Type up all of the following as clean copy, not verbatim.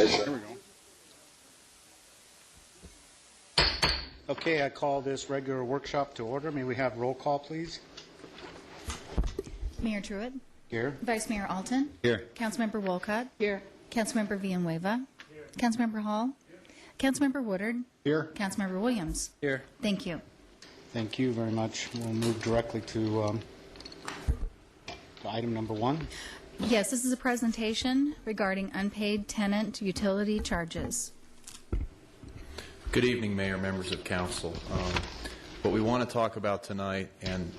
Here we go. Okay, I call this regular workshop to order. May we have roll call, please? Mayor Truitt. Here. Vice Mayor Alton. Here. Councilmember Wolcott. Here. Councilmember Villanueva. Here. Councilmember Hall. Here. Councilmember Woodard. Here. Councilmember Williams. Here. Thank you. Thank you very much. We'll move directly to item number 1. Yes, this is a presentation regarding unpaid tenant utility charges. Good evening, Mayor, members of council. What we want to talk about tonight, and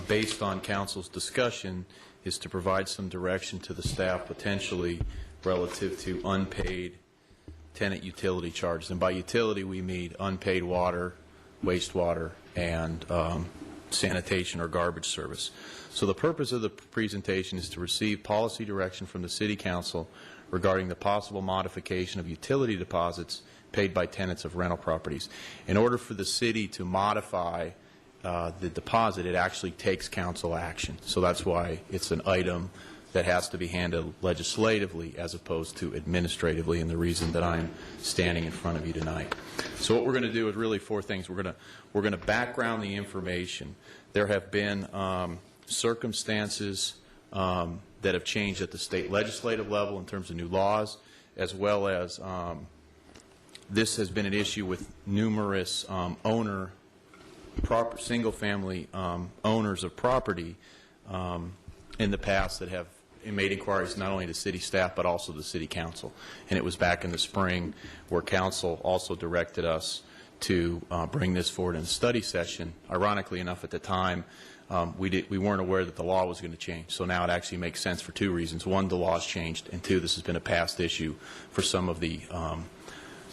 based on council's discussion, is to provide some direction to the staff potentially relative to unpaid tenant utility charges. And by utility, we mean unpaid water, wastewater, and sanitation or garbage service. So the purpose of the presentation is to receive policy direction from the City Council regarding the possible modification of utility deposits paid by tenants of rental properties. In order for the city to modify the deposit, it actually takes council action. So that's why it's an item that has to be handled legislatively as opposed to administratively, and the reason that I'm standing in front of you tonight. So what we're going to do is really 4 things. We're going to background the information. There have been circumstances that have changed at the state legislative level in terms of new laws, as well as this has been an issue with numerous single-family owners of property in the past that have made inquiries not only to city staff but also the City Council. And it was back in the spring where council also directed us to bring this forward in a study session. Ironically enough, at the time, we weren't aware that the law was going to change. So now it actually makes sense for 2 reasons. 1, the law has changed, and 2, this has been a past issue for some of the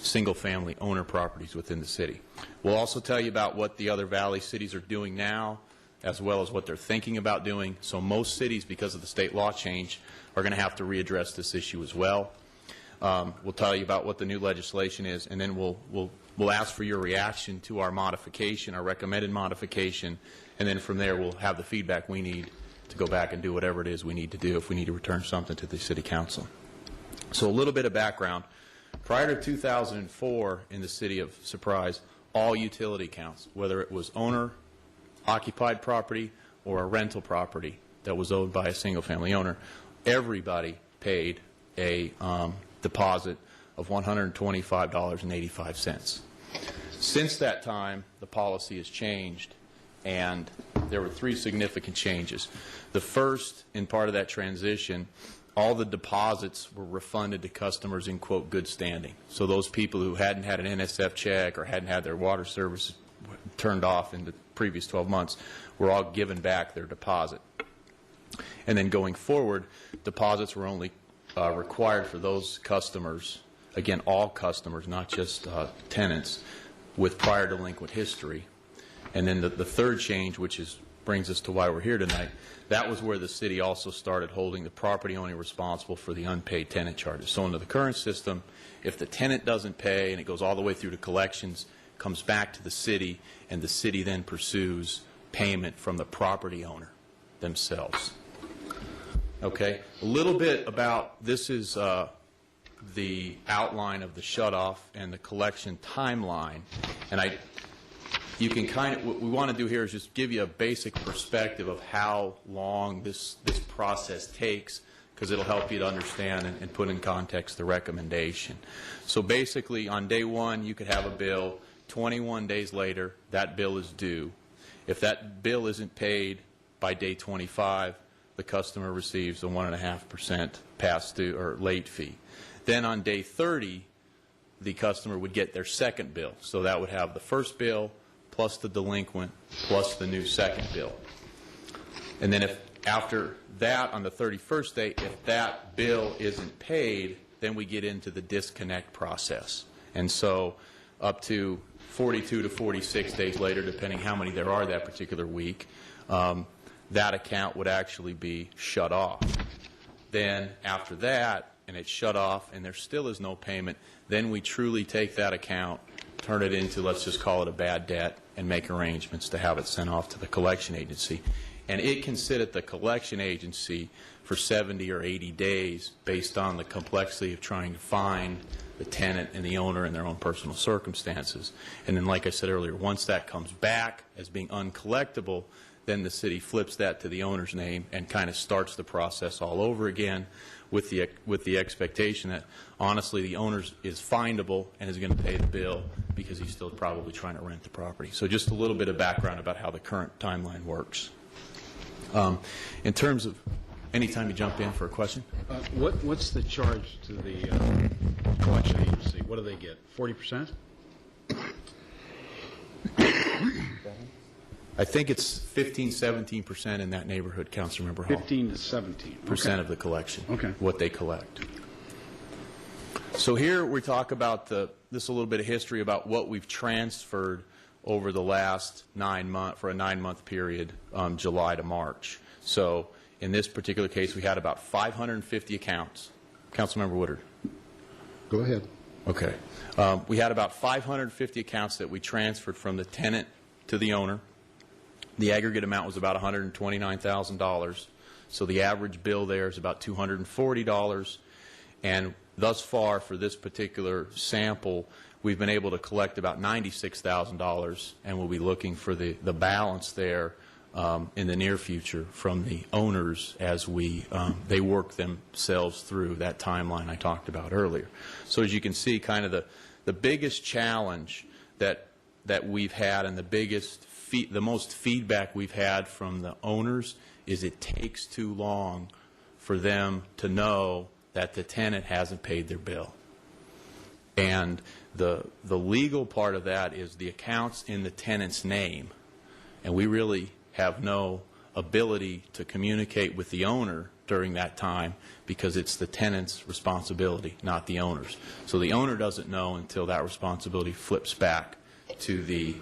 single-family owner properties within the city. We'll also tell you about what the other Valley cities are doing now, as well as what they're thinking about doing. So most cities, because of the state law change, are going to have to readdress this issue as well. We'll tell you about what the new legislation is, and then we'll ask for your reaction to our modification, our recommended modification, and then from there we'll have the feedback we need to go back and do whatever it is we need to do if we need to return something to the City Council. So a little bit of background. Prior to 2004 in the city of Surprise, all utility accounts, whether it was owner-occupied property or a rental property that was owned by a single-family owner, everybody paid a deposit of $125.85. Since that time, the policy has changed, and there were 3 significant changes. The first, in part of that transition, all the deposits were refunded to customers in, quote, good standing. So those people who hadn't had an NSF check or hadn't had their water service turned off in the previous 12 months were all given back their deposit. And then going forward, deposits were only required for those customers, again, all customers, not just tenants, with prior delinquent history. And then the third change, which brings us to why we're here tonight, that was where the city also started holding the property owner responsible for the unpaid tenant charges. So under the current system, if the tenant doesn't pay and it goes all the way through to collections, comes back to the city, and the city then pursues payment from the property owner themselves. Okay, a little bit about this is the outline of the shutoff and the collection timeline, and you can what we want to do here is just give you a basic perspective of how long this process takes, because it'll help you to understand and put in context the recommendation. So basically, on day 1, you could have a bill. 21 days later, that bill is due. If that bill isn't paid by day 25, the customer receives a 1.5% past due or late fee. Then on day 30, the customer would get their second bill. So that would have the first bill plus the delinquent plus the new second bill. And then if after that, on the 31st day, if that bill isn't paid, then we get into the disconnect process. And so up to 42 to 46 days later, depending how many there are that particular week, that account would actually be shut off. Then after that, and it's shut off and there still is no payment, then we truly take that account, turn it into, let's just call it a bad debt, and make arrangements to have it sent off to the collection agency. and it can sit at the collection agency for 70 or 80 days based on the complexity of trying to find the tenant and the owner in their own personal circumstances. And then, like I said earlier, once that comes back as being uncollectible, then the city flips that to the owner's name and kind of starts the process all over again with the expectation that, honestly, the owner is findable and is going to pay the bill because he's still probably trying to rent the property. So just a little bit of background about how the current timeline works. In terms of, anytime you jump in for a question? What's the charge to the collection agency? What do they get, 40%? I think it's 15, 17% in that neighborhood, Councilmember Hall. 15 to 17. Percent of the collection, Okay. what they collect. So here we talk about this a little bit of history about what we've transferred over the last 9 months, for a 9-month period, July to March. So in this particular case, we had about 550 accounts. Councilmember Woodard. Go ahead. Okay. We had about 550 accounts that we transferred from the tenant to the owner. The aggregate amount was about $129,000. So the average bill there is about $240. And thus far, for this particular sample, we've been able to collect about $96,000, and we'll be looking for the balance there in the near future from the owners as they work themselves through that timeline I talked about earlier. So as you can see, kind of the biggest challenge that we've had, and the most feedback we've had from the owners, is it takes too long for them to know that the tenant hasn't paid their bill. And the legal part of that is the accounts in the tenant's name, and we really have no ability to communicate with the owner during that time because it's the tenant's responsibility, not the owner's. So the owner doesn't know until that responsibility flips back to the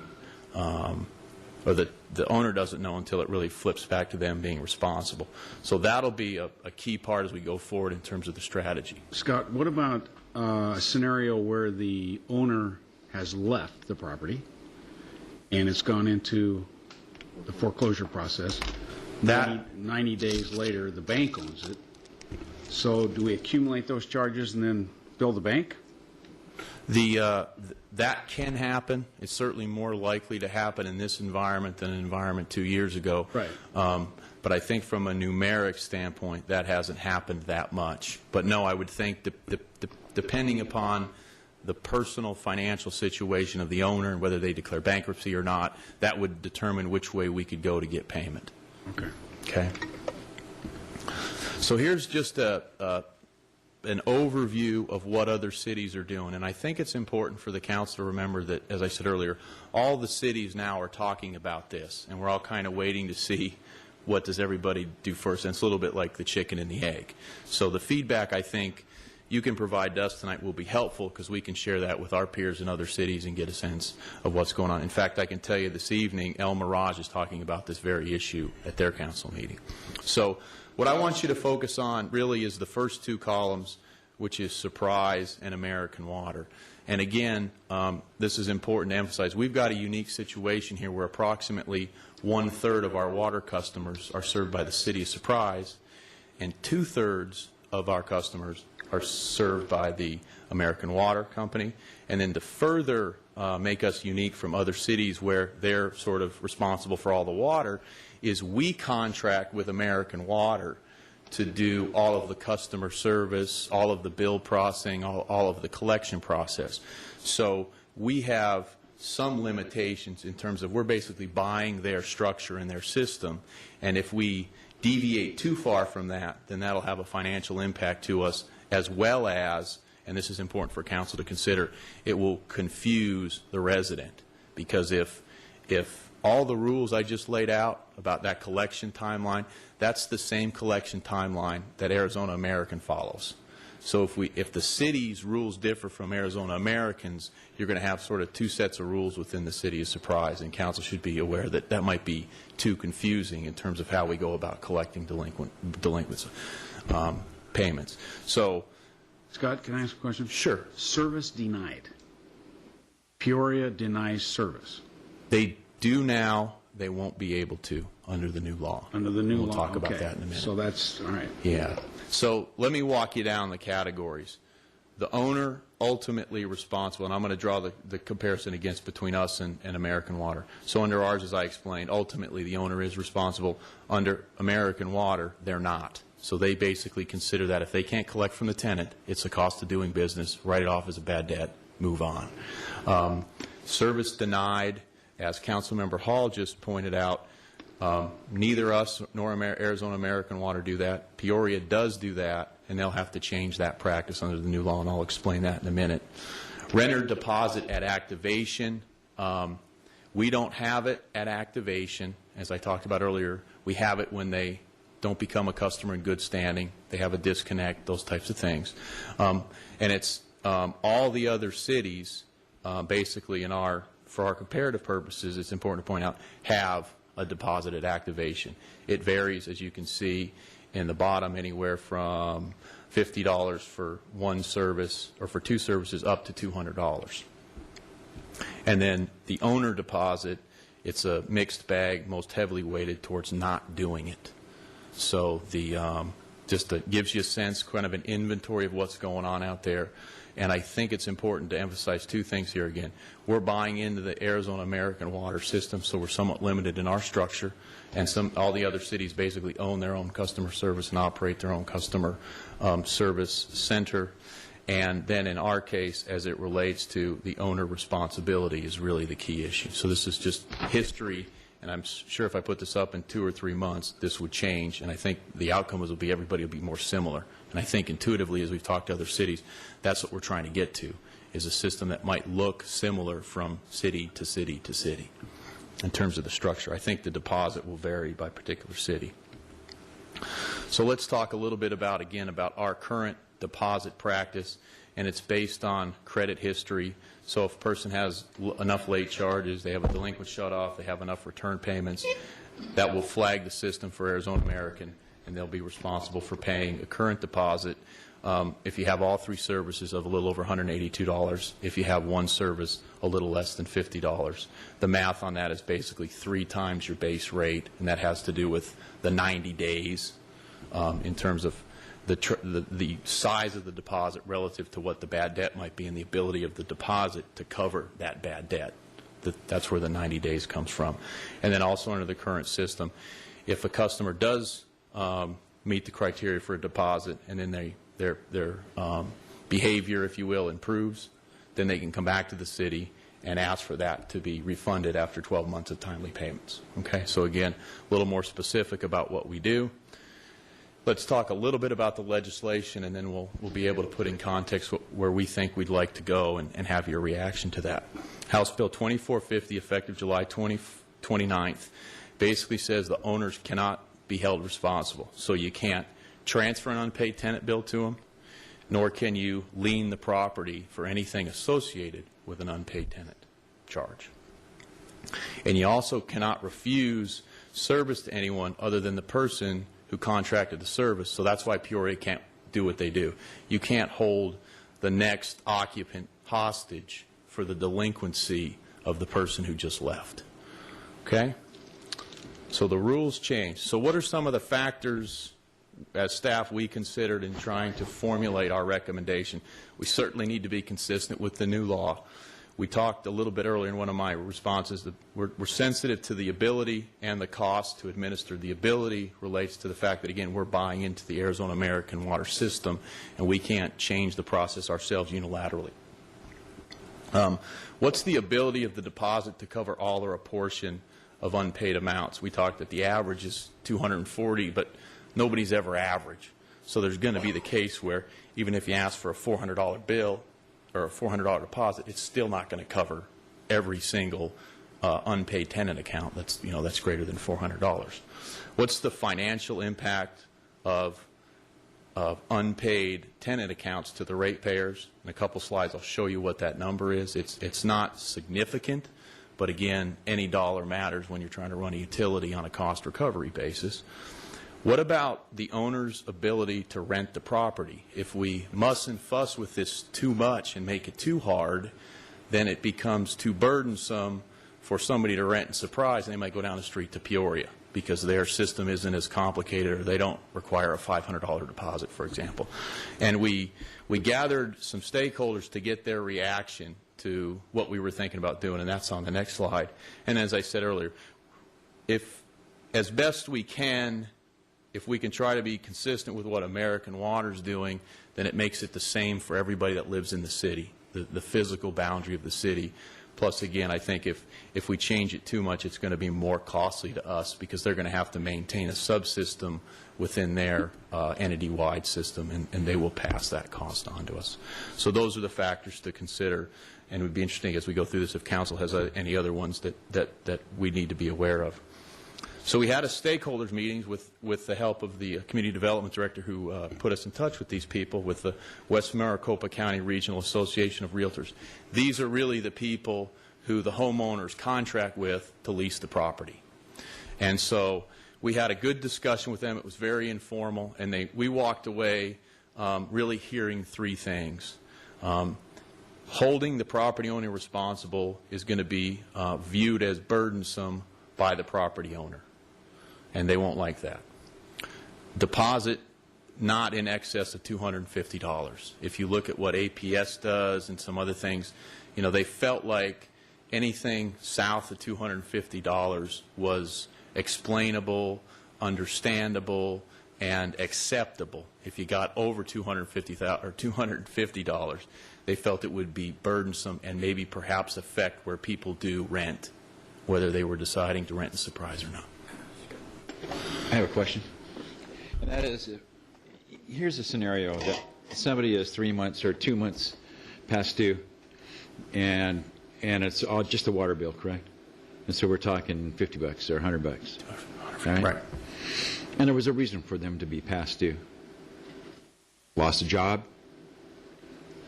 owner doesn't know until it really flips back to them being responsible. So that'll be a key part as we go forward in terms of the strategy. Scott, what about a scenario where the owner has left the property and it's gone into the foreclosure process? 90 days later, the bank owns it. So do we accumulate those charges and then bill the bank? That can happen. It's certainly more likely to happen in this environment than an environment 2 years ago. Right. But I think from a numeric standpoint, that hasn't happened that much. But no, I would think depending upon the personal financial situation of the owner and whether they declare bankruptcy or not, that would determine which way we could go to get payment. Okay. Okay. So here's just an overview of what other cities are doing. And I think it's important for the council to remember that, as I said earlier, all the cities now are talking about this, and we're all kind of waiting to see what does everybody do first. And it's a little bit like the chicken and the egg. So the feedback, I think, you can provide to us tonight will be helpful because we can share that with our peers in other cities and get a sense of what's going on. In fact, I can tell you this evening, El Mirage is talking about this very issue at their council meeting. So what I want you to focus on really is the first two columns, which is Surprise and American Water. And again, this is important to emphasize. We've got a unique situation here where approximately 1/3 of our water customers are served by the city of Surprise, and 2/3 of our customers are served by the American Water Company. And then to further make us unique from other cities where they're sort of responsible for all the water, is we contract with American Water to do all of the customer service, all of the bill processing, all of the collection process. So we have some limitations in terms of we're basically buying their structure and their system, and if we deviate too far from that, then that'll have a financial impact to us, as well as, and this is important for council to consider, it will confuse the resident. Because if all the rules I just laid out about that collection timeline, that's the same collection timeline that Arizona American follows. So if the city's rules differ from Arizona Americans, you're going to have sort of two sets of rules within the city of Surprise, and council should be aware that that might be too confusing in terms of how we go about collecting delinquents payments. So, Scott, can I ask a question? sure. Service denied. Peoria denies service. They do now. they won't be able to under the new law. Under the new law? We'll talk about Okay. that in a minute. So that's, all right. Yeah. So let me walk you down the categories. The owner ultimately responsible, and I'm going to draw the comparison against between us and American Water. So under ours, as I explained, ultimately the owner is responsible. Under American Water, they're not. So they basically consider that if they can't collect from the tenant, it's a cost of doing business, write it off as a bad debt, move on. Service denied, as Councilmember Hall just pointed out, neither us nor Arizona American Water do that. Peoria does do that, and they'll have to change that practice under the new law, and I'll explain that in a minute. Renter deposit at activation. We don't have it at activation. As I talked about earlier, we have it when they don't become a customer in good standing. They have a disconnect, those types of things. And it's all the other cities, basically, for our comparative purposes, it's important to point out, have a deposit at activation. It varies, as you can see in the bottom, anywhere from $50 for one service or for two services up to $200. And then the owner deposit, it's a mixed bag, most heavily weighted towards not doing it. So just gives you a sense, kind of an inventory of what's going on out there. And I think it's important to emphasize two things here again. We're buying into the Arizona American Water system, so we're somewhat limited in our structure. And all the other cities basically own their own customer service and operate their own customer service center. And then in our case, as it relates to the owner responsibility is really the key issue. So this is just history, and I'm sure if I put this up in 2 or 3 months, this would change. And I think the outcome will be everybody will be more similar. And I think intuitively, as we've talked to other cities, that's what we're trying to get to, is a system that might look similar from city to city to city in terms of the structure. I think the deposit will vary by particular city. So let's talk a little bit about, again, about our current deposit practice, and it's based on credit history. So if a person has enough late charges, they have a delinquent shut-off, they have enough return payments, that will flag the system for Arizona American, and they'll be responsible for paying a current deposit if you have all three services of a little over $182, if you have one service a little less than $50. The math on that is basically 3 times your base rate, and that has to do with the 90 days in terms of the size of the deposit relative to what the bad debt might be and the ability of the deposit to cover that bad debt. That's where the 90 days comes from. And then also under the current system, if a customer does meet the criteria for a deposit and then their behavior, if you will, improves, then they can come back to the city and ask for that to be refunded after 12 months of timely payments. Okay, so again, a little more specific about what we do. Let's talk a little bit about the legislation, and then we'll be able to put in context where we think we'd like to go and have your reaction to that. House Bill 2450, effective July 29th, basically says the owners cannot be held responsible. So you can't transfer an unpaid tenant bill to them, nor can you lien the property for anything associated with an unpaid tenant charge. And you also cannot refuse service to anyone other than the person who contracted the service. So that's why Peoria can't do what they do. You can't hold the next occupant hostage for the delinquency of the person who just left. Okay? So the rules change. So what are some of the factors as staff we considered in trying to formulate our recommendation? We certainly need to be consistent with the new law. We talked a little bit earlier in one of my responses that we're sensitive to the ability and the cost to administer. The ability relates to the fact that, again, we're buying into the Arizona American Water system, and we can't change the process ourselves unilaterally. What's the ability of the deposit to cover all or a portion of unpaid amounts? We talked that the average is $240, but nobody's ever average. So there's going to be the case where even if you ask for a $400 bill or a $400 deposit, it's still not going to cover every single unpaid tenant account that's greater than $400. What's the financial impact of unpaid tenant accounts to the ratepayers? In a couple slides, I'll show you what that number is. It's not significant, but again, any dollar matters when you're trying to run a utility on a cost recovery basis. What about the owner's ability to rent the property? If we muss and fuss with this too much and make it too hard, then it becomes too burdensome for somebody to rent and surprise, and they might go down the street to Peoria because their system isn't as complicated, or they don't require a $500 deposit, for example. And we gathered some stakeholders to get their reaction to what we were thinking about doing, and that's on the next slide. And as I said earlier, if, as best we can, if we can try to be consistent with what American Water is doing, then it makes it the same for everybody that lives in the city, the physical boundary of the city. Plus, again, I think if we change it too much, it's going to be more costly to us because they're going to have to maintain a subsystem within their entity-wide system, and they will pass that cost on to us. So those are the factors to consider, and it would be interesting as we go through this if Council has any other ones that we need to be aware of. So we had a stakeholders meetings with the help of the Community Development Director who put us in touch with these people, with the West Maricopa County Regional Association of Realtors. These are really the people who the homeowners contract with to lease the property. And so we had a good discussion with them. It was very informal, and we walked away really hearing three things. Holding the property owner responsible is going to be viewed as burdensome by the property owner, and they won't like that. Deposit not in excess of $250. If you look at what APS does and some other things, you know, they felt like anything south of $250 was explainable, understandable, and acceptable. If you got over $250, they felt it would be burdensome and maybe perhaps affect where people do rent, whether they were deciding to rent and surprise or not. I have a question. And that is, here's a scenario that somebody is 3 months or 2 months past due, and it's all just a water bill, correct? And so we're talking $50 or $100. Right? And there was a reason for them to be past due. Lost a job,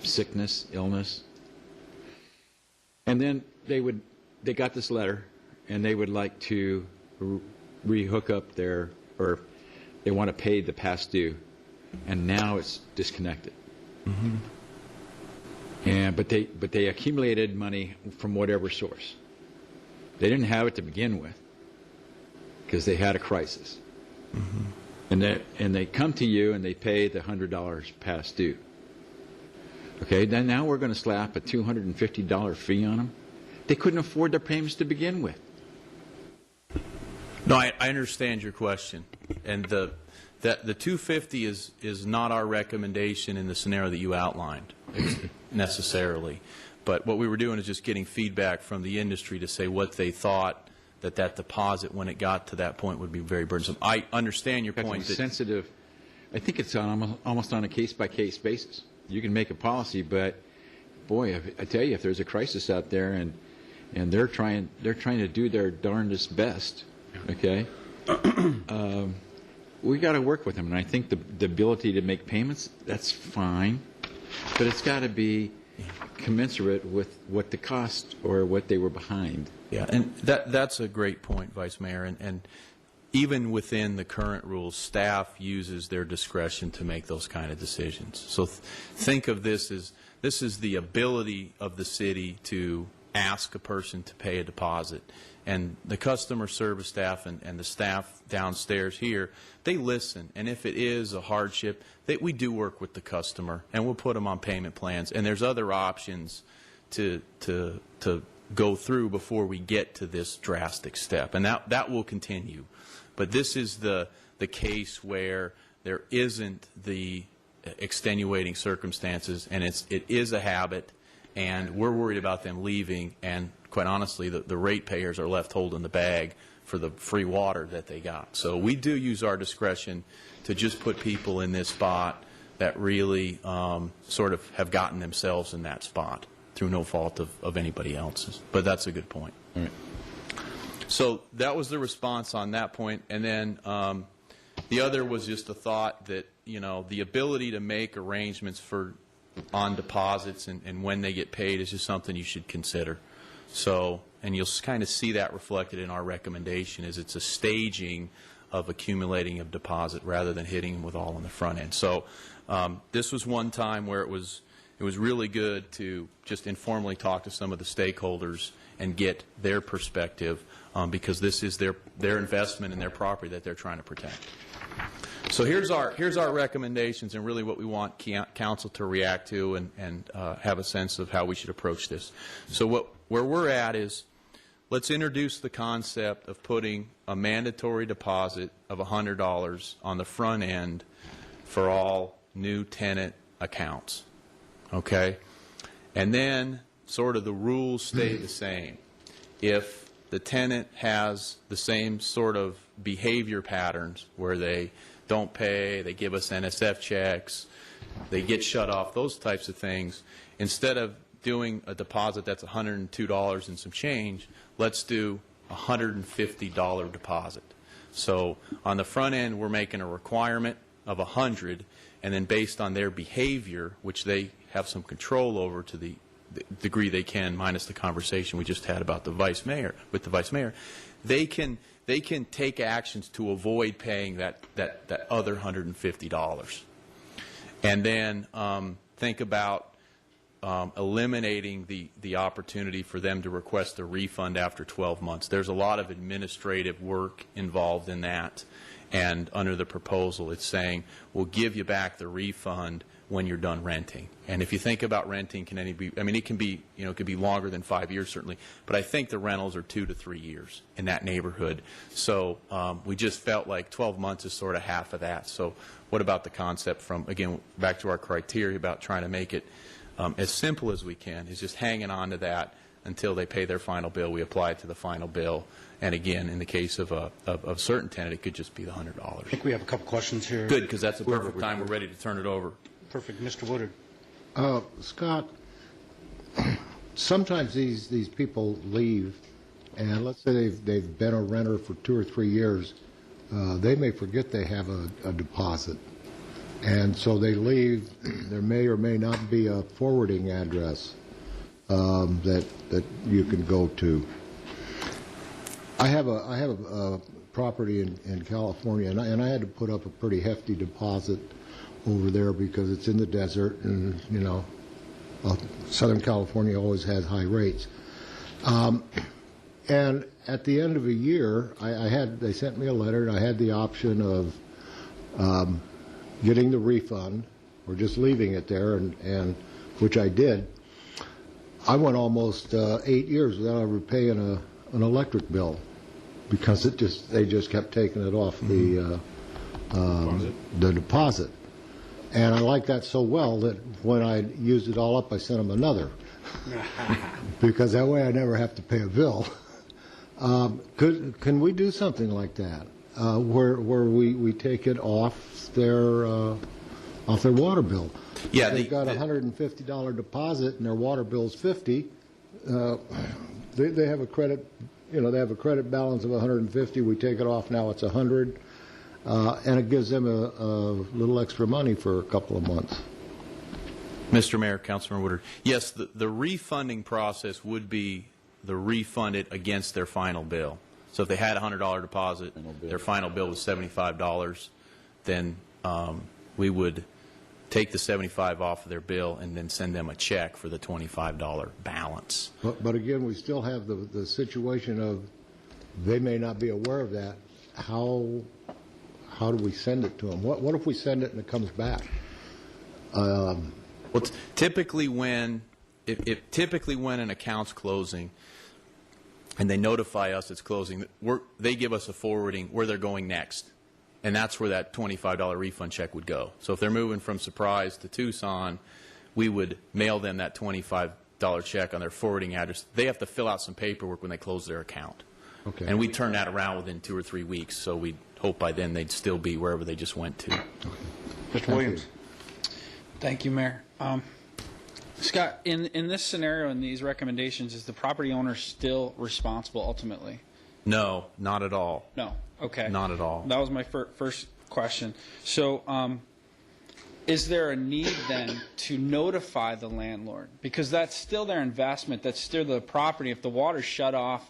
sickness, illness. And then they got this letter, and they would like to rehook up or they want to pay the past due, and now it's disconnected. Mm-hmm. But they accumulated money from whatever source. They didn't have it to begin with because they had a crisis. Mm-hmm. And they come to you and they pay the $100 past due. Okay, then now we're going to slap a $250 fee on them. They couldn't afford their payments to begin with. No, I understand your question, and the $250 is not our recommendation in the scenario that you outlined necessarily. But what we were doing is just getting feedback from the industry to say what they thought that deposit, when it got to that point, would be very burdensome. I understand your point. Sensitive. I think it's almost on a case-by-case basis. You can make a policy, but boy, I tell you, if there's a crisis out there and they're trying to do their darndest best, okay, we got to work with them. And I think the ability to make payments, that's fine, but it's got to be commensurate with what the cost or what they were behind. Yeah, and that's a great point, Vice Mayor. And even within the current rules, staff uses their discretion to make those kind of decisions. So think of this as the ability of the city to ask a person to pay a deposit. And the customer service staff and the staff downstairs here, they listen. And if it is a hardship, we do work with the customer, and we'll put them on payment plans. And there's other options to go through before we get to this drastic step. And that will continue. But this is the case where there isn't the extenuating circumstances, and it is a habit, and we're worried about them leaving, and quite honestly, the ratepayers are left holding the bag for the free water that they got. So we do use our discretion to just put people in this spot that really sort of have gotten themselves in that spot through no fault of anybody else's. But that's a good point. All right. So that was the response on that point. And then the other was just a thought that, you know, the ability to make arrangements on deposits and when they get paid is just something you should consider. So, and you'll kind of see that reflected in our recommendation, is it's a staging of accumulating of deposit rather than hitting them with all on the front end. So this was one time where it was it was really good to just informally talk to some of the stakeholders and get their perspective, because this is their investment in their property that they're trying to protect. So here's our recommendations and really what we want council to react to and have a sense of how we should approach this. So where we're at is, let's introduce the concept of putting a mandatory deposit of $100 on the front end for all new tenant accounts. Okay? And then sort of the rules stay the same. If the tenant has the same sort of behavior patterns where they don't pay, they give us NSF checks, they get shut off, those types of things, instead of doing a deposit that's $102 and some change, let's do a $150 deposit. So on the front end, we're making a requirement of $100, and then based on their behavior, which they have some control over to the degree they can, minus the conversation we just had about the vice mayor, they can take actions to avoid paying that other $150. And then think about eliminating the opportunity for them to request a refund after 12 months. There's a lot of administrative work involved in that, and under the proposal it's saying we'll give you back the refund when you're done renting. And if you think about renting, it can be longer than 5 years certainly, but I think the rentals are 2 to 3 years in that neighborhood. So we just felt like 12 months is sort of half of that. So what about the concept from, again, back to our criteria about trying to make it as simple as we can, is just hanging on to that until they pay their final bill. We apply it to the final bill. And again, in the case of a certain tenant, it could just be the $100. I think we have a couple questions here. Good, because that's the perfect time. We're ready to turn it over. Perfect. Mr. Woodard. Scott, sometimes these people leave, and let's say they've been a renter for 2 or 3 years, they may forget they have a deposit. And so they leave. There may or may not be a forwarding address that you can go to. I have a property in California, and I had to put up a pretty hefty deposit over there because it's in the desert, and Southern California always has high rates. And at the end of a year, they sent me a letter, and I had the option of getting the refund or just leaving it there, and which I did. I went almost 8 years without ever paying an electric bill because they just kept taking it off the deposit. And I liked that so well that when I used it all up, I sent them another because that way I never have to pay a bill. Can we do something like that where we take it off their water bill? Yeah, if they've got a $150 deposit and their water bill's $50. They have a credit, they have a credit balance of $150. We take it off now; it's $100, and it gives them a little extra money for a couple of months. Mr. Mayor, Councilman Woodard, yes, the refunding process would be the refunded against their final bill. So if they had a $100 deposit, their final bill was $75, then we would take the $75 off of their bill and then send them a check for the $25 balance. But again, we still have the situation of they may not be aware of that. How do we send it to them? What if we send it and it comes back? Well, typically when an account's closing and they notify us it's closing, they give us a forwarding where they're going next. And that's where that $25 refund check would go. So if they're moving from Surprise to Tucson, we would mail them that $25 check on their forwarding address. They have to fill out some paperwork when they close their account. Okay. And we turn that around within 2 or 3 weeks, so we hope by then they'd still be wherever they just went to. Okay. Mr. Williams. Thank you, Mayor. Scott, in this scenario, in these recommendations, is the property owner still responsible ultimately? No, not at all. No. Okay. Not at all. That was my first question. So is there a need then to notify the landlord? Because that's still their investment. That's still the property. If the water's shut off,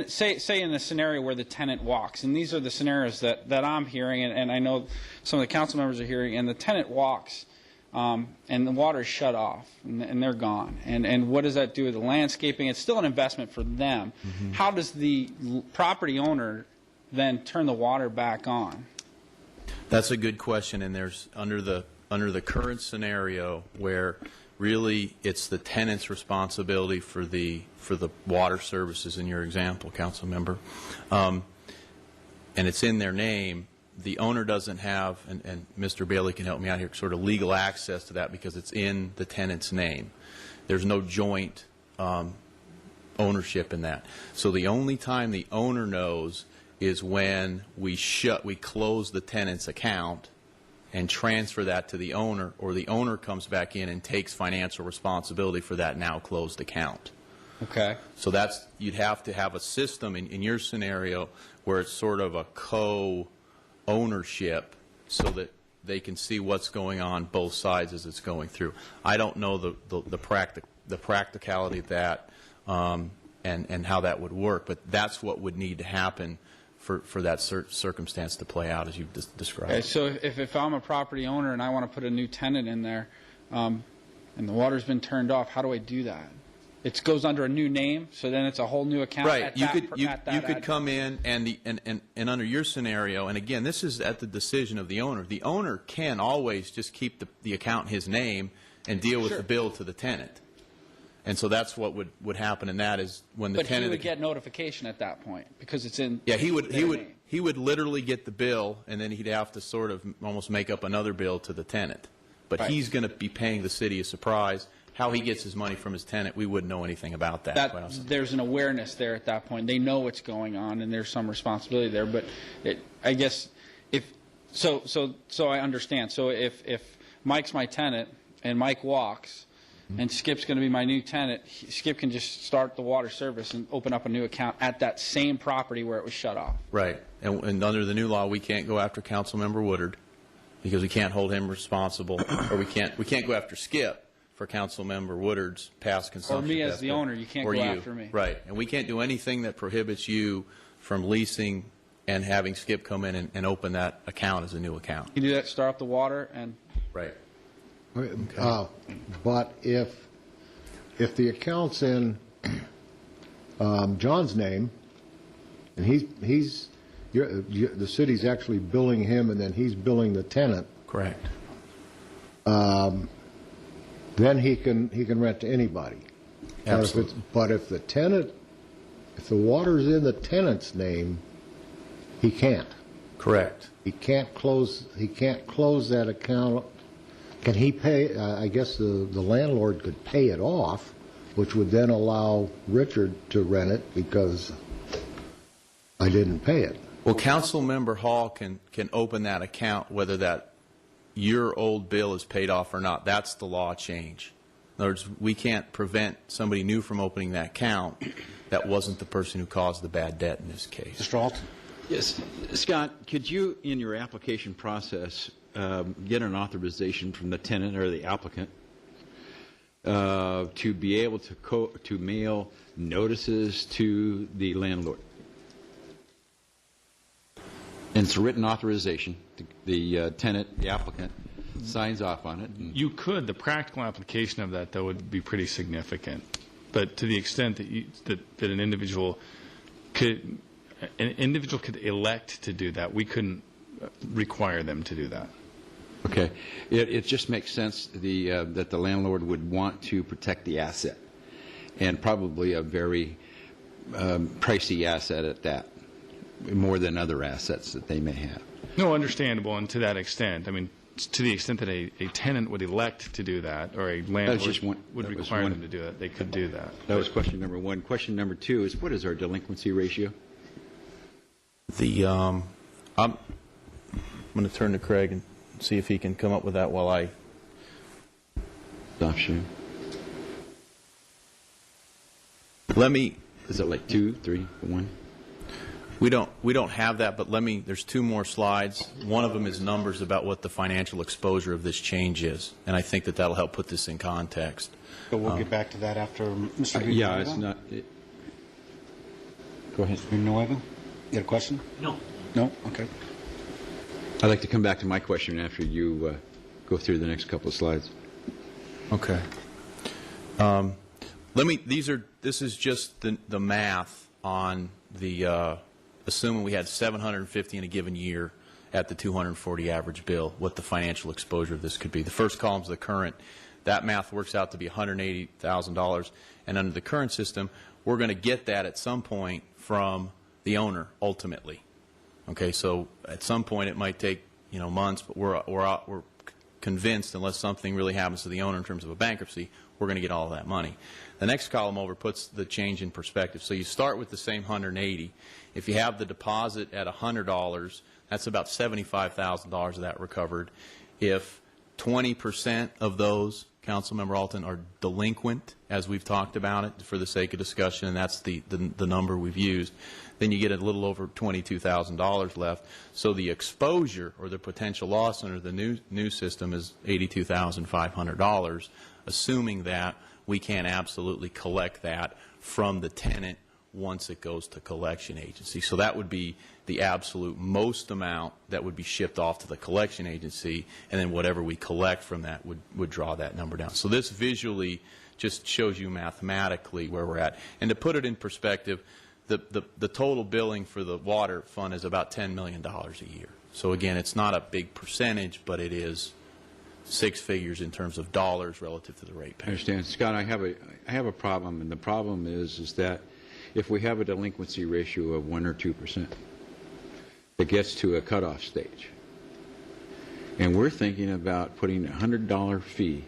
say in a scenario where the tenant walks, and these are the scenarios that I'm hearing, and I know some of the council members are hearing, and the tenant walks, and the water is shut off, and they're gone. And what does that do with the landscaping? It's still an investment for them. How does the property owner then turn the water back on? That's a good question, and there's under the current scenario where really it's the tenant's responsibility for the water services in your example, council member, and it's in their name. The owner doesn't have, and Mr. Bailey can help me out here, sort of legal access to that because it's in the tenant's name. There's no joint ownership in that. So the only time the owner knows is when we close the tenant's account and transfer that to the owner, or the owner comes back in and takes financial responsibility for that now closed account. Okay. So you'd have to have a system in your scenario where it's sort of a co-ownership so that they can see what's going on both sides as it's going through. I don't know the practicality of that and how that would work, but that's what would need to happen for that circumstance to play out as you've described. Okay, so if I'm a property owner and I want to put a new tenant in there, and the water's been turned off, how do I do that? It goes under a new name, so then it's a whole new account. Right. At You that could come in and under your scenario, and again, this is at the decision of the owner. The owner can always just keep the account in his name and deal with the bill to the tenant. And so that's what would happen in that is when the tenant. But he would get notification at that point because it's in. Yeah, he would literally get the bill, and then he'd have to sort of almost make up another bill to the tenant. But he's going to be paying the city a surprise. How he gets his money from his tenant, we wouldn't know anything about that. There's an awareness there at that point. They know what's going on, and there's some responsibility there. But I guess so I understand. So if Mike's my tenant and Mike walks, and Skip's going to be my new tenant, Skip can just start the water service and open up a new account at that same property where it was shut off. Right. And under the new law, we can't go after Councilmember Woodard because we can't hold him responsible, or we can't go after Skip for Councilmember Woodard's past consumption. Or me as the owner, you can't go after me. Right. And we can't do anything that prohibits you from leasing and having Skip come in and open that account as a new account. You do that, start up the water, and Right. But if the account's in John's name, and the city's actually billing him, and then he's billing the tenant, Correct. then he can rent to anybody. Absolutely. But if the water's in the tenant's name, he can't. Correct. He can't close that account. Can he pay? I guess the landlord could pay it off, which would then allow Richard to rent it because I didn't pay it. Well, Councilmember Hall can open that account whether your old bill is paid off or not. That's the law change. In other words, we can't prevent somebody new from opening that account that wasn't the person who caused the bad debt in this case. Mr. Alton? Yes. Scott, could you, in your application process, get an authorization from the tenant or the applicant to be able to mail notices to the landlord? And it's a written authorization. The tenant, the applicant, signs off on it. You could. The practical application of that, though, would be pretty significant. But to the extent that an individual could elect to do that, we couldn't require them to do that. Okay. It just makes sense that the landlord would want to protect the asset, and probably a very pricey asset at that, more than other assets that they may have. No, understandable, and to that extent. I mean, to the extent that a tenant would elect to do that, or a landlord would require them to do that, they could do that. That was question number one. Question number two is, what is our delinquency ratio? I'm going to turn to Craig and see if he can come up with that while I. Stop sharing. Let me. Is it like 2, 3, 1? We don't have that, but there's two more slides. One of them is numbers about what the financial exposure of this change is, and I think that'll help put this in context. But we'll get back to that after Mr. Villanueva. Yeah, it's not. Go ahead. Mr. Villanueva, you got a question? No. No? Okay. I'd like to come back to my question after you go through the next couple of slides. Okay. This is just the math on the, assuming we had 750 in a given year at the 240 average bill, what the financial exposure of this could be. The first column is the current. That math works out to be $180,000. And under the current system, we're going to get that at some point from the owner, ultimately. Okay, so at some point it might take, months, but we're convinced, unless something really happens to the owner in terms of a bankruptcy, we're going to get all of that money. The next column over puts the change in perspective. So you start with the same 180. If you have the deposit at $100, that's about $75,000 of that recovered. If 20% of those, Councilmember Alton, are delinquent, as we've talked about it for the sake of discussion, and that's the number we've used, then you get a little over $22,000 left. So the exposure or the potential loss under the new system is $82,500, assuming that we can absolutely collect that from the tenant once it goes to collection agency. So that would be the absolute most amount that would be shipped off to the collection agency, and then whatever we collect from that would draw that number down. So this visually just shows you mathematically where we're at. And to put it in perspective, the total billing for the water fund is about $10 million a year. So again, it's not a big percentage, but it is six figures in terms of dollars relative to the rate I payment. understand. Scott, I have a problem, and the problem is that if we have a delinquency ratio of 1 or 2%, it gets to a cutoff stage. And we're thinking about putting a $100 fee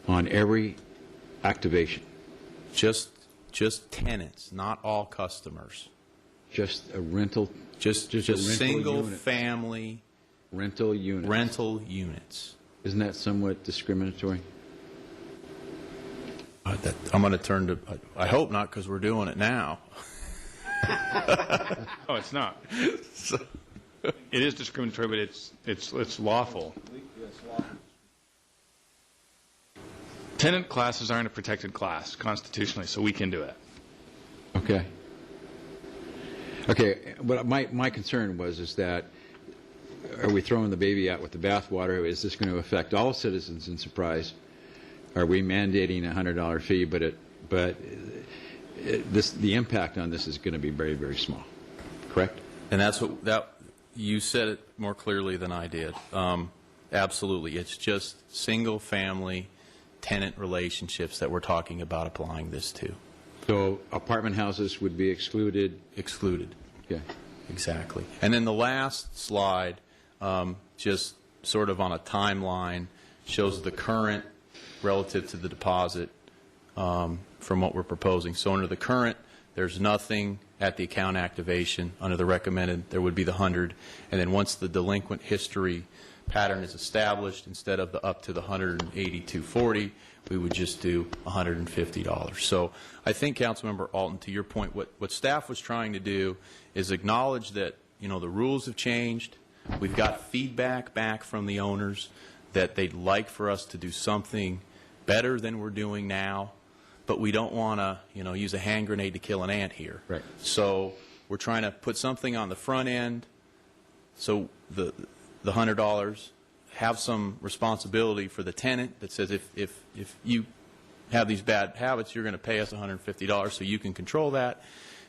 on every activation. Just tenants, not all customers. Just a rental. Just a rental single unit. family Rental units. rental units. Isn't that somewhat discriminatory? I'm going to turn to, I hope not, because we're doing it now. Oh, it's not. It is discriminatory, but it's lawful. Tenant classes aren't a protected class constitutionally, so we can do it. Okay. Okay, but my concern is that, are we throwing the baby out with the bathwater? Is this going to affect all citizens in Surprise? Are we mandating a $100 fee, but the impact on this is going to be very, very small, correct? And that's what you said it more clearly than I did. Absolutely. It's just single family tenant relationships that we're talking about applying this to. So apartment houses would be excluded? Excluded. Okay. Exactly. And then the last slide, just sort of on a timeline, shows the current relative to the deposit from what we're proposing. So under the current, there's nothing at the account activation. Under the recommended, there would be the 100. And then once the delinquent history pattern is established, instead of up to the 180,240, we would just do $150. So I think, Councilmember Alton, to your point, what staff was trying to do is acknowledge that, the rules have changed. We've got feedback back from the owners that they'd like for us to do something better than we're doing now, but we don't want to, use a hand grenade to kill an ant here. Right. So we're trying to put something on the front end, so the $100 have some responsibility for the tenant that says if you have these bad habits, you're going to pay us $150 so you can control that.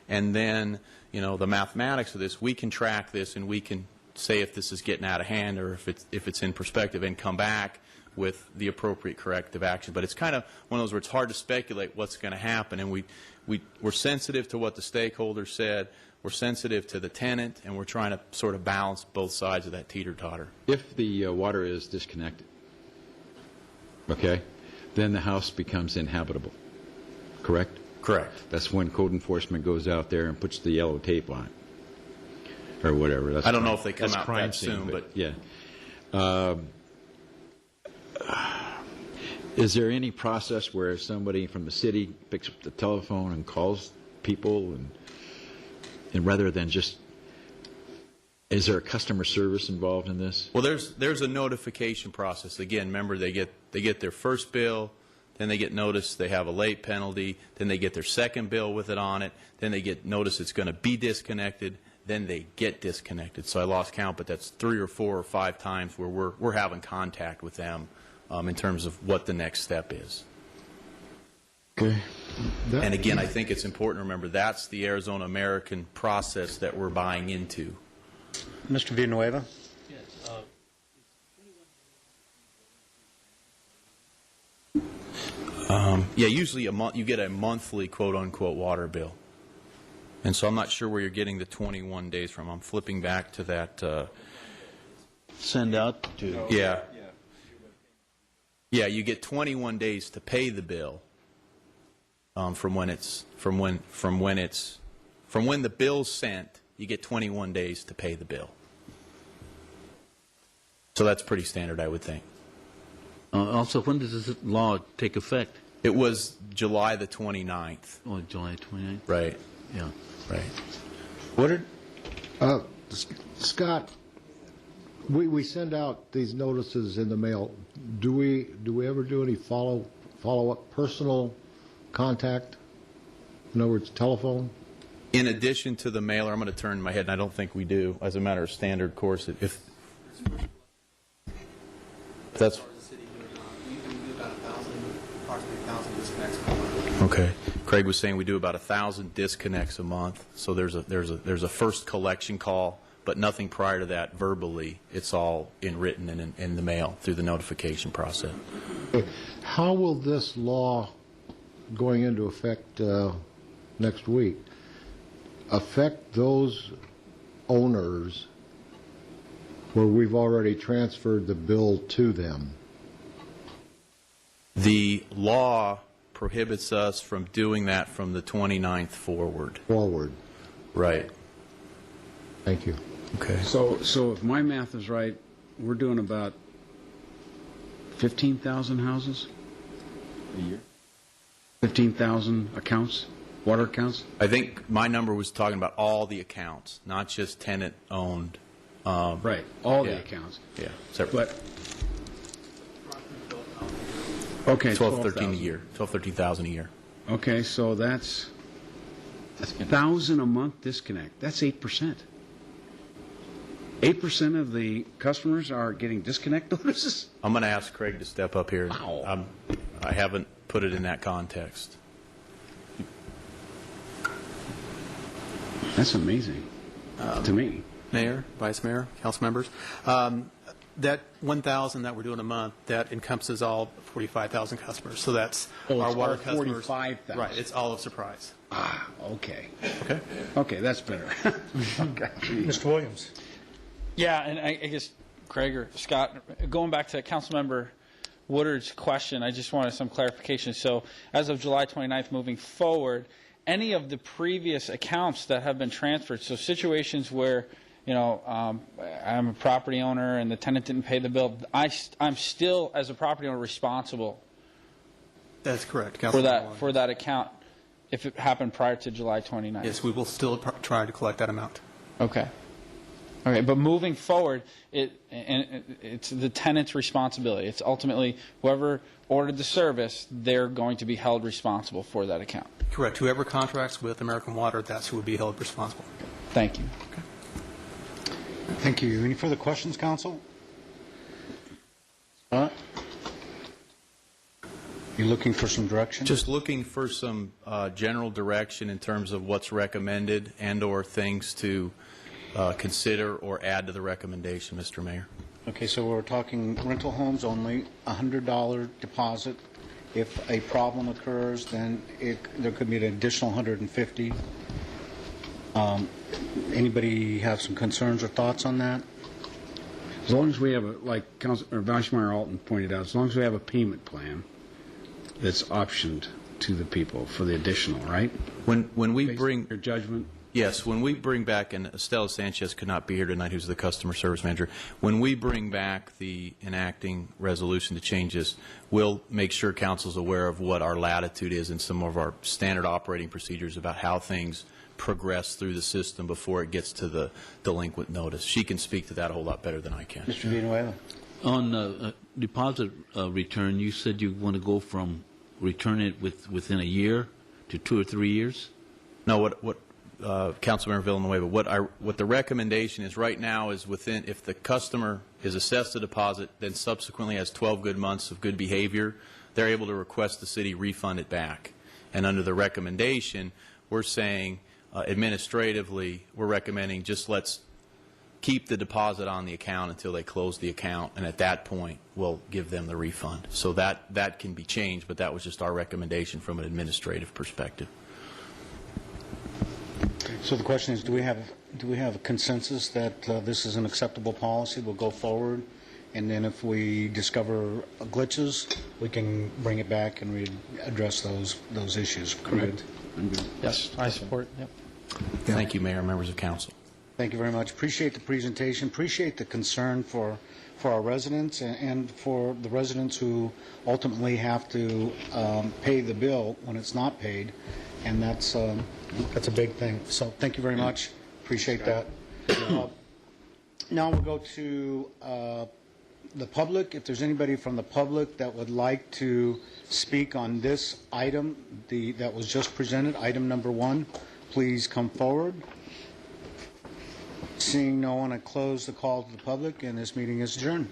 And then, the mathematics of this, we can track this and we can say if this is getting out of hand or if it's in perspective and come back with the appropriate corrective action. But it's kind of one of those where it's hard to speculate what's going to happen. And we're sensitive to what the stakeholders said. We're sensitive to the tenant, and we're trying to sort of balance both sides of that teeter-totter. If the water is disconnected, okay, then the house becomes inhabitable, correct? Correct. That's when code enforcement goes out there and puts the yellow tape on it, or whatever. That's I don't know if they come that's out crime that scene, soon, but yeah. Is there any process where somebody from the city picks up the telephone and calls people, and rather than just, is there a customer service involved in this? Well, there's a notification process. Again, remember they get their first bill, then they get notice they have a late penalty, then they get their second bill with it on it, then they get notice it's going to be disconnected, then they get disconnected. So I lost count, but that's 3 or 4 or 5 times where we're having contact with them in terms of what the next step is. Okay. And again, I think it's important to remember that's the Arizona American process that we're buying into. Mr. Villanueva? Yeah, usually you get a monthly quote-unquote water bill. And so I'm not sure where you're getting the 21 days from. I'm flipping back to that. Send out to. Yeah. Yeah, you get 21 days to pay the bill from when the bill's sent. You get 21 days to pay the bill. So that's pretty standard, I would think. Also, when does this law take effect? It was July the 29th. Oh, July 29th? Right. Yeah. Right. Woodard? Scott, we send out these notices in the mail. Do we ever do any follow-up personal contact? In other words, telephone? In addition to the mailer, I'm going to turn my head, and I don't think we do, as a matter of standard course. If that's okay. Craig was saying we do about 1,000 disconnects a month. So there's a first collection call, but nothing prior to that verbally. It's all in written and in the mail through the notification process. How will this law going into effect next week affect those owners where we've already transferred the bill to them? The law prohibits us from doing that from the 29th forward. Forward. Right. Thank you. Okay. So if my math is right, we're doing about 15,000 houses a year? 15,000 accounts, water accounts? I think my number was talking about all the accounts, not just tenant-owned. Right, all yeah. the accounts. Yeah. Separate. But, okay, 12, 13 a 12,000. year. 12, 13,000 a year. Okay, so that's 1,000 a month disconnect. That's 8%. 8% of the customers are getting disconnect notices? I'm going to ask Craig to step up here. Wow. I haven't put it in that context. That's amazing to me. Mayor, Vice Mayor, council members. That 1,000 that we're doing a month, that encompasses all 45,000 customers. So that's Oh, our it's water all customers. 45,000. Right, it's all of Surprise. Ah, okay. Okay. Okay, that's better. Okay. Mr. Williams? Yeah, and I guess Craig or Scott, going back to Councilmember Woodard's question, I just wanted some clarification. So as of July 29th moving forward, any of the previous accounts that have been transferred, so situations where, you know, I'm a property owner and the tenant didn't pay the bill, I'm still, as a property owner, responsible That's correct, for Councilman that account if it happened prior to July 29th. Yes, we will still try to collect that amount. Okay. Okay, but moving forward, it's the tenant's responsibility. It's ultimately whoever ordered the service, they're going to be held responsible for that account. Correct. Whoever contracts with American Water, that's who would be held responsible. Thank you. Thank you. Any further questions, council? You looking for some direction? Just looking for some general direction in terms of what's recommended and/or things to consider or add to the recommendation, Mr. Mayor. Okay, so we're talking rental homes only, $100 deposit. If a problem occurs, then there could be an additional $150. Anybody have some concerns or thoughts on that? As long as we have, like Vice Mayor Alton pointed out, as long as we have a payment plan that's optioned to the people for the additional, right? When we Based bring on your judgment? Yes, when we bring back, and Estella Sanchez could not be here tonight, who's the customer service manager, when we bring back the enacting resolution to change this, we'll make sure council's aware of what our latitude is in some of our standard operating procedures about how things progress through the system before it gets to the delinquent notice. She can speak to that a whole lot better than I can. Mr. Villanueva? On deposit return, you said you want to go from return it within a year to 2 or 3 years? No, what Councilmember Villanueva, what the recommendation is right now is if the customer is assessed a deposit, then subsequently has 12 good months of good behavior, they're able to request the city refund it back. And under the recommendation, we're saying administratively, we're recommending just let's keep the deposit on the account until they close the account, and at that point, we'll give them the refund. So that can be changed, but that was just our recommendation from an administrative perspective. So the question is, do we have a consensus that this is an acceptable policy? We'll go forward, and then if we discover glitches, we can bring it back and address those issues, correct? Yes, I support. Yep. Thank you, Mayor, members of council. Thank you very much. Appreciate the presentation. Appreciate the concern for our residents and for the residents who ultimately have to pay the bill when it's not paid, and that's a big thing. So thank you very much. Appreciate that. Now we'll go to the public. If there's anybody from the public that would like to speak on this item that was just presented, item number 1, please come forward. Seeing no one, I close the call to the public, and this meeting is adjourned.